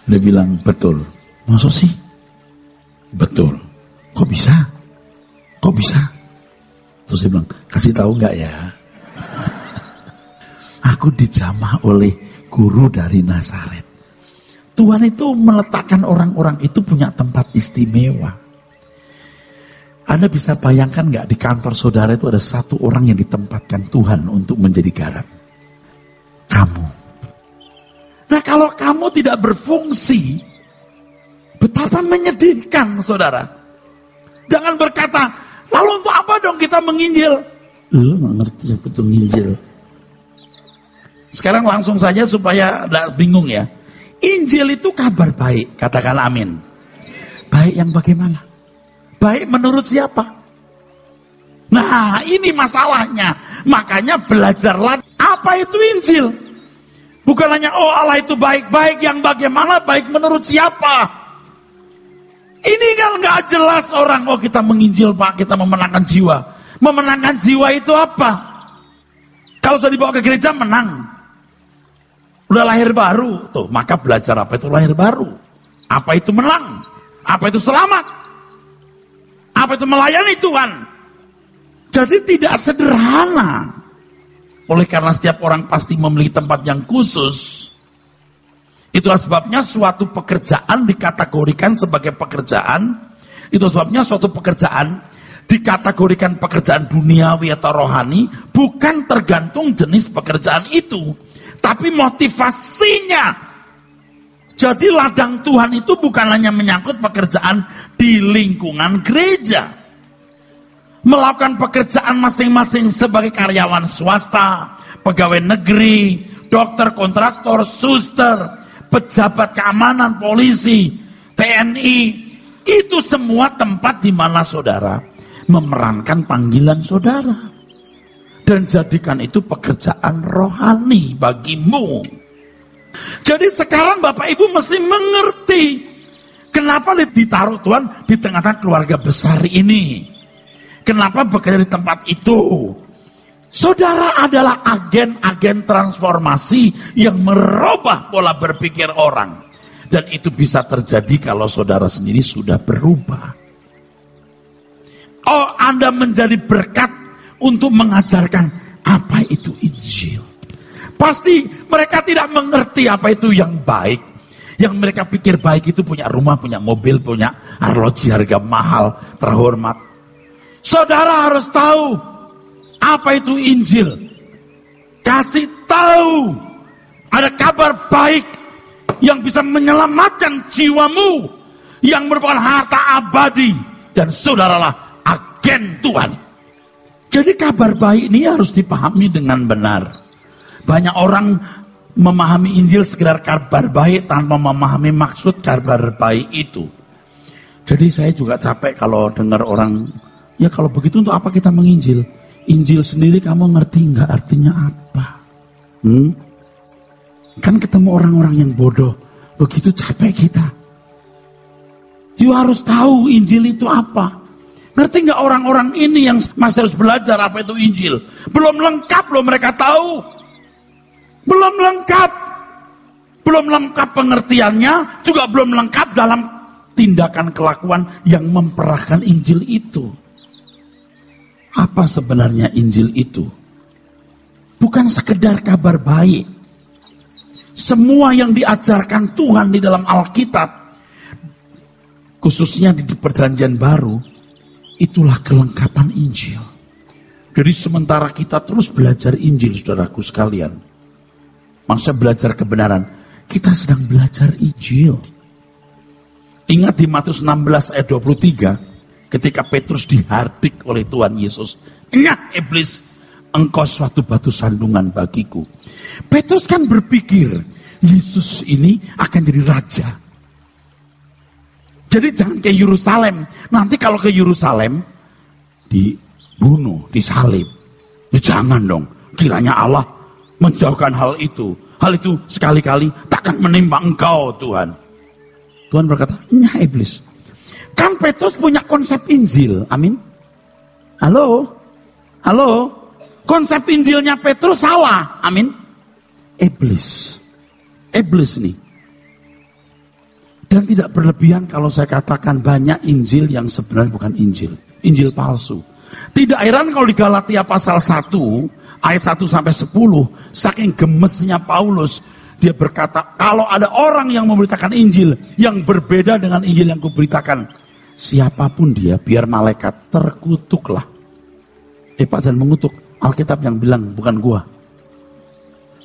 Dia bilang, betul. Maksud sih? Betul. Kok bisa? Kok bisa? Terus dia bilang, kasih tahu nggak ya? Aku dijamah oleh guru dari Nazaret. Tuhan itu meletakkan orang-orang itu punya tempat istimewa. Anda bisa bayangkan nggak, di kantor saudara itu ada satu orang yang ditempatkan Tuhan untuk menjadi garam? Kamu. Nah, kalau kamu tidak berfungsi, betapa menyedihkan, saudara. Jangan berkata, lalu untuk apa dong kita menginjil? Lu nggak ngerti apa itu menginjil. Sekarang langsung saja supaya tidak bingung ya. Injil itu kabar baik, katakan amin. Baik yang bagaimana? Baik menurut siapa? Nah, ini masalahnya. Makanya belajarlah apa itu Injil. Bukan hanya, oh Allah itu baik-baik, yang bagaimana, baik menurut siapa? Ini kan nggak jelas orang, oh kita menginjil Pak, kita memenangkan jiwa. Memenangkan jiwa itu apa? Kalau sudah dibawa ke gereja menang. Udah lahir baru, tuh maka belajar apa itu lahir baru. Apa itu menang? Apa itu selamat? Apa itu melayani Tuhan? Jadi tidak sederhana. Oleh karena setiap orang pasti memiliki tempat yang khusus. Itulah sebabnya suatu pekerjaan dikategorikan sebagai pekerjaan. Itu sebabnya suatu pekerjaan dikategorikan pekerjaan duniawi atau rohani. Bukan tergantung jenis pekerjaan itu, tapi motivasinya. Jadi ladang Tuhan itu bukan hanya menyangkut pekerjaan di lingkungan gereja. Melakukan pekerjaan masing-masing sebagai karyawan swasta, pegawai negeri, dokter, kontraktor, suster, pejabat keamanan, polisi, TNI. Itu semua tempat di mana saudara memerankan panggilan saudara. Dan jadikan itu pekerjaan rohani bagimu. Jadi sekarang Bapak Ibu mesti mengerti kenapa ditaruh Tuhan di tengah-tengah keluarga besar ini. Kenapa bekerja di tempat itu? Saudara adalah agen-agen transformasi yang merubah pola berpikir orang. Dan itu bisa terjadi kalau saudara sendiri sudah berubah. Oh, Anda menjadi berkat untuk mengajarkan apa itu Injil. Pasti mereka tidak mengerti apa itu yang baik. Yang mereka pikir baik itu punya rumah, punya mobil, punya arloji harga mahal, terhormat. Saudara harus tahu apa itu Injil. Kasih tahu ada kabar baik yang bisa menyelamatkan jiwamu, yang merupakan harta abadi, dan saudaralah agen Tuhan. Jadi kabar baik ini harus dipahami dengan benar. Banyak orang memahami Injil sekedar kabar baik tanpa memahami maksud kabar baik itu. Jadi saya juga capek kalau dengar orang, ya kalau begitu untuk apa kita menginjil? Injil sendiri kamu ngerti nggak artinya apa? Kan ketemu orang-orang yang bodoh, begitu capek kita. You harus tahu Injil itu apa. Ngerti nggak orang-orang ini yang masih harus belajar apa itu Injil? Belum lengkap loh mereka tahu. Belum lengkap pengertiannya, juga belum lengkap dalam tindakan kelakuan yang memperahkan Injil itu. Apa sebenarnya Injil itu? Bukan sekedar kabar baik. Semua yang diajarkan Tuhan di dalam Alkitab, khususnya di Perjanjian Baru, itulah kelengkapan Injil. Jadi sementara kita terus belajar Injil, saudaraku sekalian, maksudnya belajar kebenaran, kita sedang belajar Injil. Ingat di Matius 16 ayat 23, ketika Petrus dihardik oleh Tuhan Yesus, "Ingat iblis, engkau suatu batu sandungan bagiku." Petrus kan berpikir, Yesus ini akan jadi raja. Jadi jangan ke Yerusalem. Nanti kalau ke Yerusalem, dibunuh, disalib. Ya jangan dong, kiranya Allah menjauhkan hal itu. Hal itu sekali-kali takkan menimpa engkau, Tuhan. Tuhan berkata, "Nyah iblis." Kan Petrus punya konsep Injil, amin. Halo? Konsep Injilnya Petrus salah, amin. Iblis nih. Dan tidak berlebihan kalau saya katakan banyak Injil yang sebenarnya bukan Injil. Injil palsu. Tidak heran kalau di Galatia pasal 1 ayat 1 sampai 10, saking gemesnya Paulus, dia berkata, kalau ada orang yang memberitakan Injil yang berbeda dengan Injil yang kuberitakan, siapapun dia, biar malaikat terkutuklah. Pak, jangan mengutuk. Alkitab yang bilang, bukan gua.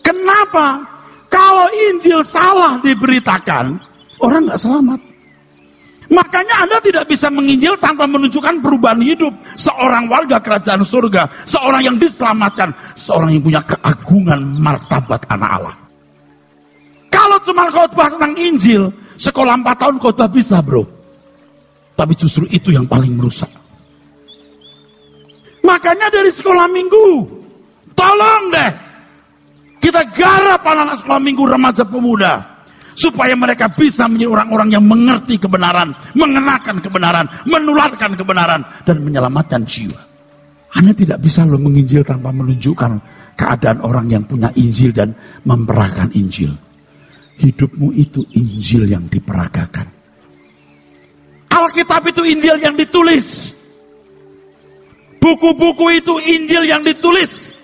Kenapa? Kalau Injil salah diberitakan, orang gak selamat. Makanya Anda tidak bisa menginjil tanpa menunjukkan perubahan hidup seorang warga kerajaan surga, seorang yang diselamatkan, seorang yang punya keagungan martabat anak Allah. Kalau cuma khotbah tentang Injil, sekolah 4 tahun khotbah bisa, bro. Tapi justru itu yang paling merusak. Makanya dari sekolah minggu, tolong deh, kita garap anak-anak sekolah minggu, remaja pemuda, supaya mereka bisa menjadi orang-orang yang mengerti kebenaran, mengenakan kebenaran, menularkan kebenaran, dan menyelamatkan jiwa. Anda tidak bisa loh menginjil tanpa menunjukkan keadaan orang yang punya Injil dan memperagakan Injil. Hidupmu itu Injil yang diperagakan. Alkitab itu Injil yang ditulis. Buku-buku itu Injil yang ditulis.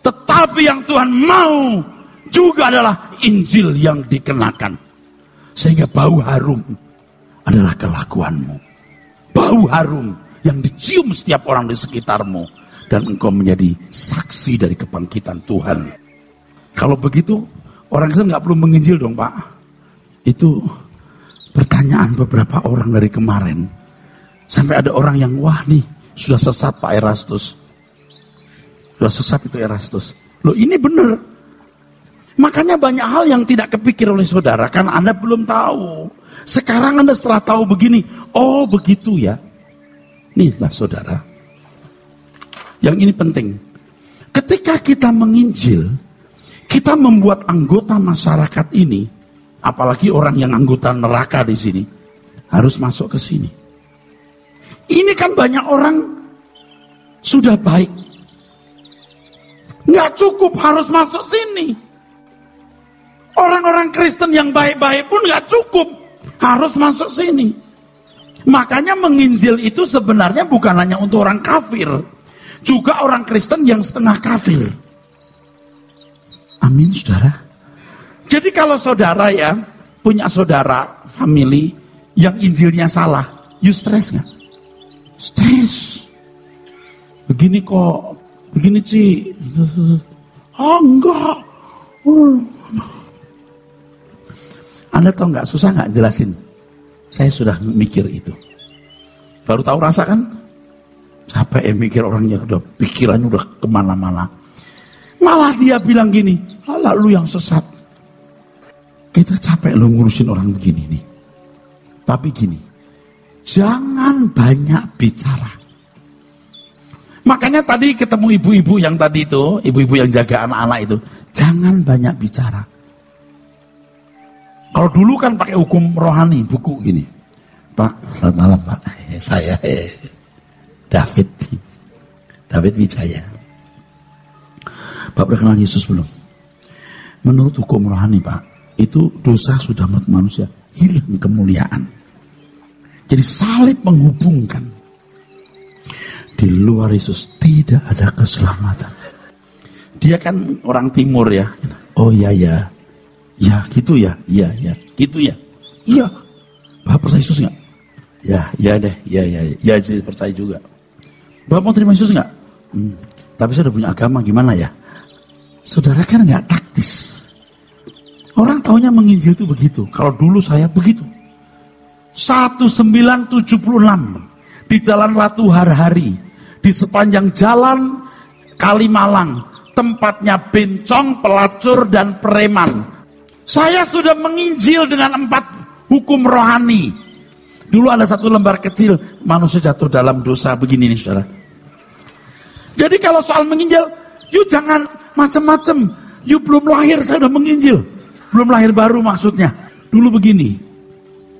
Tetapi yang Tuhan mau juga adalah Injil yang dikenakan. Sehingga bau harum adalah kelakuanmu. Bau harum yang dicium setiap orang di sekitarmu. Dan engkau menjadi saksi dari kebangkitan Tuhan. Kalau begitu, orang Kristen nggak perlu menginjil dong, Pak. Itu pertanyaan beberapa orang dari kemarin. Sampai ada orang yang, wah nih, sudah sesat Pak Erastus. Sudah sesat itu Erastus. Loh, ini benar. Makanya banyak hal yang tidak kepikir oleh saudara, karena Anda belum tahu. Sekarang Anda setelah tahu begini, oh begitu ya. Nih lah saudara. Yang ini penting. Ketika kita menginjil, kita membuat anggota masyarakat ini, apalagi orang yang anggota neraka di sini, harus masuk ke sini. Ini kan banyak orang sudah baik. Nggak cukup harus masuk sini. Orang-orang Kristen yang baik-baik pun nggak cukup harus masuk sini. Makanya menginjil itu sebenarnya bukan hanya untuk orang kafir, juga orang Kristen yang setengah kafir. Amin, saudara. Jadi kalau saudara ya punya saudara, family yang Injilnya salah, you stres nggak? Stres. Begini kok, begini Ci. Oh enggak. Anda tahu nggak, susah nggak jelasin? Saya sudah mikir itu. Baru tahu rasa kan? Capek mikir orangnya, udah pikirannya udah kemana-mana. Malah dia bilang gini, alah lu yang sesat. Kita capek lu ngurusin orang begini nih. Tapi gini, jangan banyak bicara. Makanya tadi ketemu ibu-ibu yang tadi itu, ibu-ibu yang jaga anak-anak itu, jangan banyak bicara. Kalau dulu kan pakai hukum rohani, buku gini. Pak, selamat malam Pak. Saya David Wijaya. Pak udah kenal Yesus belum? Menurut hukum rohani Pak, itu dosa sudah menurut manusia, hilang kemuliaan. Jadi salib menghubungkan. Di luar Yesus tidak ada keselamatan. Dia kan orang timur ya. Oh iya ya. Ya gitu ya. Iya ya. Gitu ya. Iya. Bapak percaya Yesus nggak? Ya deh. Ya saya percaya juga. Bapak mau terima Yesus nggak? Tapi saya udah punya agama, gimana ya? Saudara kan nggak taktis. Orang taunya menginjil itu begitu. Kalau dulu saya begitu. 1976 di Jalan Ratu Harhari, di sepanjang jalan Kalimalang, tempatnya bencong, pelacur, dan preman. Saya sudah menginjil dengan 4 hukum rohani. Dulu ada satu lembar kecil, manusia jatuh dalam dosa, begini nih saudara. Jadi kalau soal menginjil, you jangan macam-macam. You belum lahir, saya udah menginjil. Belum lahir baru maksudnya. Dulu begini,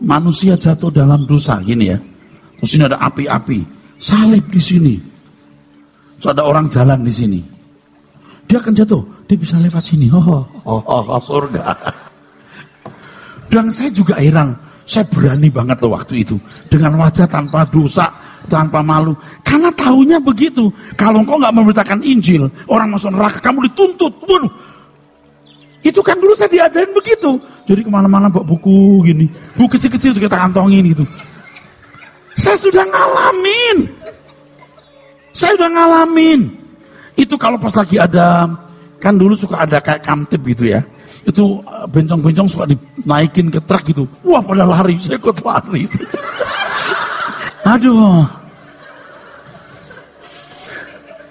manusia jatuh dalam dosa, gini ya. Terus sini ada api-api, salib di sini. Terus ada orang jalan di sini. Dia akan jatuh, dia bisa lewat sini. Surga. Dan saya juga heran, saya berani banget loh waktu itu. Dengan wajah tanpa dosa, tanpa malu. Karena tahunya begitu. Kalau engkau nggak memberitakan Injil, orang masuk neraka, kamu dituntut. Waduh. Itu kan dulu saya diajarin begitu. Jadi kemana-mana bawa buku gini. Buku kecil-kecil kita kantongin gitu. Saya sudah ngalamin. Itu kalau pas lagi ada, kan dulu suka ada kayak kamtip gitu ya. Itu bencong-bencong suka dinaikin ke truk gitu. Wah, pada lari, saya ikut lari. Aduh.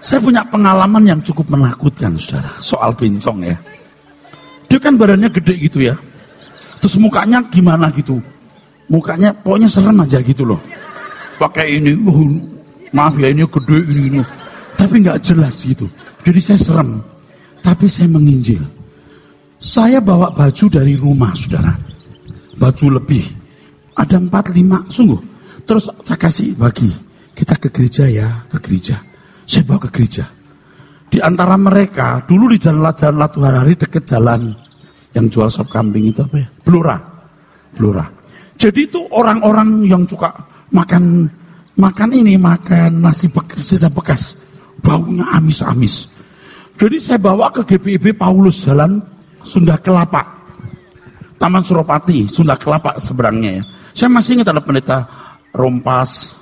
Saya punya pengalaman yang cukup menakutkan, saudara. Soal bencong ya. Dia kan badannya gede gitu ya. Terus mukanya gimana gitu. Mukanya pokoknya serem aja gitu loh. Pakai ini, maaf ya ini gede ini. Tapi gak jelas gitu. Jadi saya serem. Tapi saya menginjil. Saya bawa baju dari rumah, saudara. Baju lebih. Ada 4-5, sungguh. Terus saya kasih bagi. Kita ke gereja ya, ke gereja. Saya bawa ke gereja. Di antara mereka, dulu di jalan Latu Harari dekat jalan yang jual sop kambing itu apa ya? Blora. Jadi itu orang-orang yang suka makan nasi sisa bekas. Baunya amis-amis. Jadi saya bawa ke GPIB Paulus Jalan Sunda Kelapa. Taman Suropati, Sunda Kelapa seberangnya ya. Saya masih ingat ada pendeta Rompas,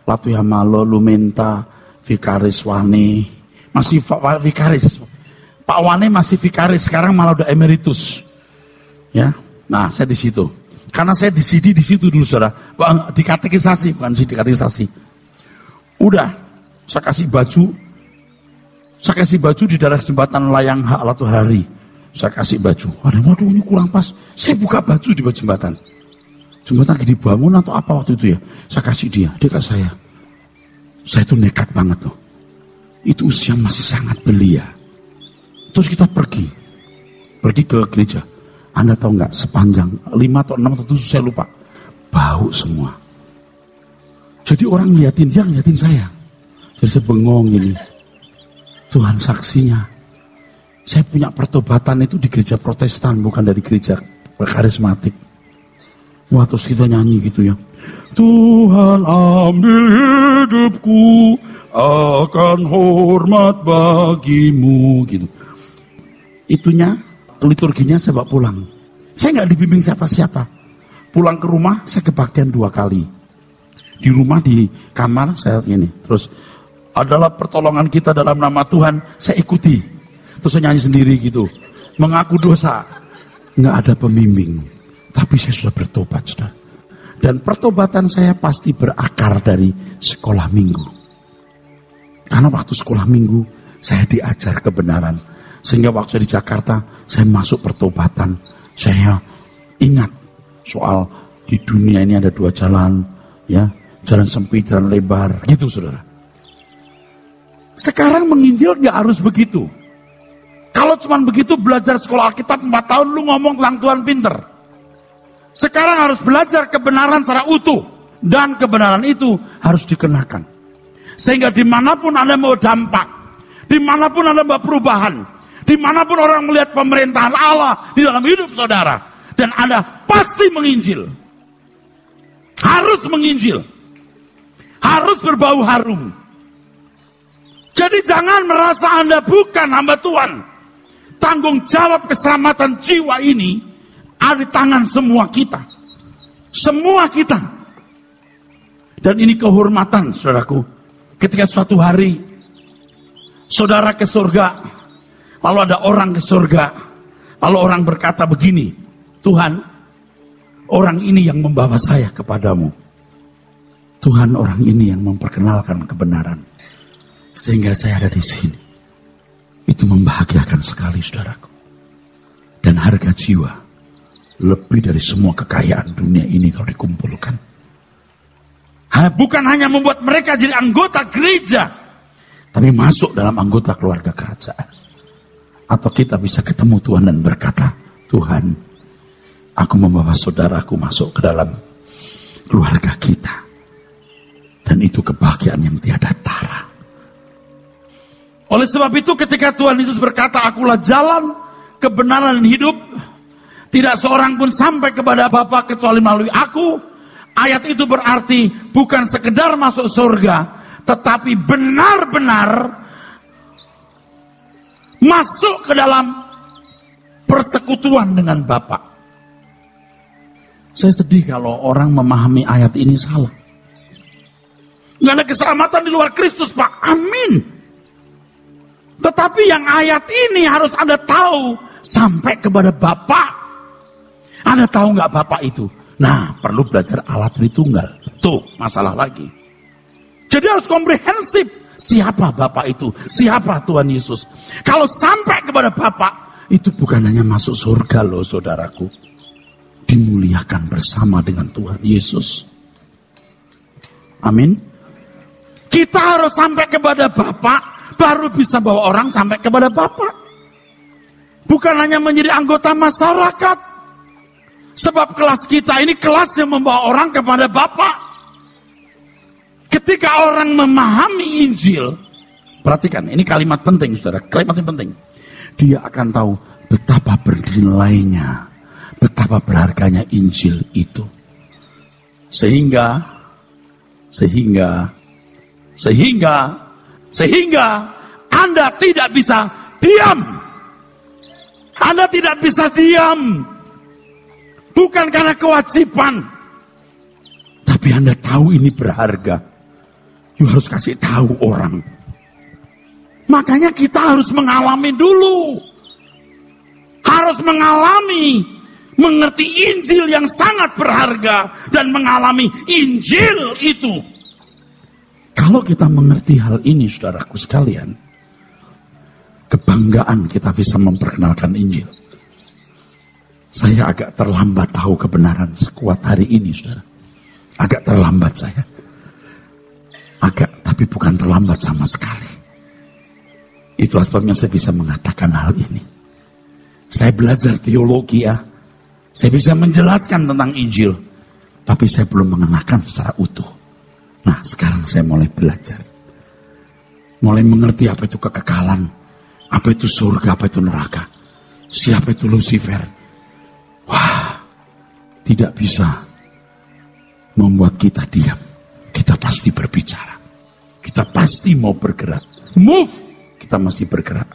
Latu Yamalo, Lumenta, Vikaris Wani. Masih Vikaris. Pak Wane masih Vikaris, sekarang malah udah emeritus. Ya. Nah, saya di situ. Karena saya di CD di situ dulu, saudara. Di katekisasi, bukan di katekisasi. Udah, saya kasih baju di daerah jembatan Layang Hak Latu Hari. Saya kasih baju. Waduh, ini kurang pas. Saya buka baju di bawah jembatan. Jembatan lagi dibangun atau apa waktu itu ya. Saya kasih dia kasih saya. Saya itu nekat banget loh. Itu usia masih sangat belia. Terus kita pergi ke gereja. Anda tahu nggak, sepanjang 5 atau 6 atau 7 saya lupa. Bau semua. Jadi orang ngeliatin saya. Jadi saya bengong ini. Tuhan saksinya. Saya punya pertobatan itu di gereja Protestan, bukan dari gereja karismatik. Wah, terus kita nyanyi gitu ya. Tuhan ambil hidupku, akan hormat bagimu gitu. Itunya, liturginya saya bawa pulang. Saya nggak dibimbing siapa-siapa. Pulang ke rumah, saya kebaktian 2 kali. Di rumah, di kamar, saya ini. Terus, adalah pertolongan kita dalam nama Tuhan, saya ikuti. Terus saya nyanyi sendiri gitu. Mengaku dosa. Nggak ada pembimbing. Tapi saya sudah bertobat, saudara. Dan pertobatan saya pasti berakar dari sekolah minggu. Karena waktu sekolah minggu, saya diajar kebenaran. Sehingga waktu saya di Jakarta, saya masuk pertobatan. Saya ingat soal di dunia ini ada 2 jalan. Ya, jalan sempit, jalan lebar. Gitu, saudara. Sekarang menginjil nggak harus begitu. Kalau cuma begitu belajar sekolah Alkitab 4 tahun lu ngomong tentang Tuhan pinter. Sekarang harus belajar kebenaran secara utuh. Dan kebenaran itu harus dikenakan. Sehingga dimanapun Anda mau dampak. Dimanapun Anda mau perubahan. Dimanapun orang melihat pemerintahan Allah di dalam hidup saudara. Dan Anda pasti menginjil. Harus menginjil. Harus berbau harum. Jadi jangan merasa Anda bukan hamba Tuhan. Tanggung jawab keselamatan jiwa ini ada di tangan semua kita. Semua kita. Dan ini kehormatan, saudaraku. Ketika suatu hari, saudara ke surga, lalu ada orang ke surga, lalu orang berkata begini, Tuhan, orang ini yang membawa saya kepadamu. Tuhan, orang ini yang memperkenalkan kebenaran. Sehingga saya ada di sini. Itu membahagiakan sekali, saudaraku. Dan harga jiwa lebih dari semua kekayaan dunia ini kalau dikumpulkan. Bukan hanya membuat mereka jadi anggota gereja, tapi masuk dalam anggota keluarga kerajaan. Atau kita bisa ketemu Tuhan dan berkata, Tuhan, aku membawa saudaraku masuk ke dalam keluarga kita. Dan itu kebahagiaan yang tiada tara. Oleh sebab itu ketika Tuhan Yesus berkata, akulah jalan, kebenaran dan hidup, tidak seorang pun sampai kepada Bapa kecuali melalui aku. Ayat itu berarti bukan sekedar masuk surga, tetapi benar-benar masuk ke dalam persekutuan dengan Bapa. Saya sedih kalau orang memahami ayat ini salah. Nggak ada keselamatan di luar Kristus, Pak. Amin. Tetapi yang ayat ini harus Anda tahu sampai kepada Bapa. Anda tahu nggak Bapa itu? Nah, perlu belajar Allah Tritunggal. Tuh, masalah lagi. Jadi harus komprehensif. Siapa Bapa itu? Siapa Tuhan Yesus? Kalau sampai kepada Bapa, itu bukan hanya masuk surga loh, saudaraku. Dimuliakan bersama dengan Tuhan Yesus. Amin. Kita harus sampai kepada Bapa, baru bisa bawa orang sampai kepada Bapa. Bukan hanya menjadi anggota masyarakat. Sebab kelas kita ini kelas yang membawa orang kepada Bapa. Ketika orang memahami Injil, perhatikan, ini kalimat penting, saudara. Kalimat yang penting. Dia akan tahu betapa bernilainya, betapa berharganya Injil itu. Sehingga Anda tidak bisa diam. Anda tidak bisa diam. Bukan karena kewajiban. Tapi Anda tahu ini berharga. You harus kasih tahu orang. Makanya kita harus mengalami dulu. Harus mengalami. Mengerti Injil yang sangat berharga. Dan mengalami Injil itu. Kalau kita mengerti hal ini, saudaraku sekalian, kebanggaan kita bisa memperkenalkan Injil. Saya agak terlambat tahu kebenaran sekuat hari ini, saudara. Agak terlambat saya. Tapi bukan terlambat sama sekali. Itulah sebabnya saya bisa mengatakan hal ini. Saya belajar teologi ya. Saya bisa menjelaskan tentang Injil. Tapi saya belum mengenakan secara utuh. Nah, sekarang saya mulai belajar. Mulai mengerti apa itu kekekalan. Apa itu surga, apa itu neraka. Siapa itu Lucifer. Wah, tidak bisa membuat kita diam. Kita pasti berbicara. Kita pasti mau bergerak. Move, kita mesti bergerak.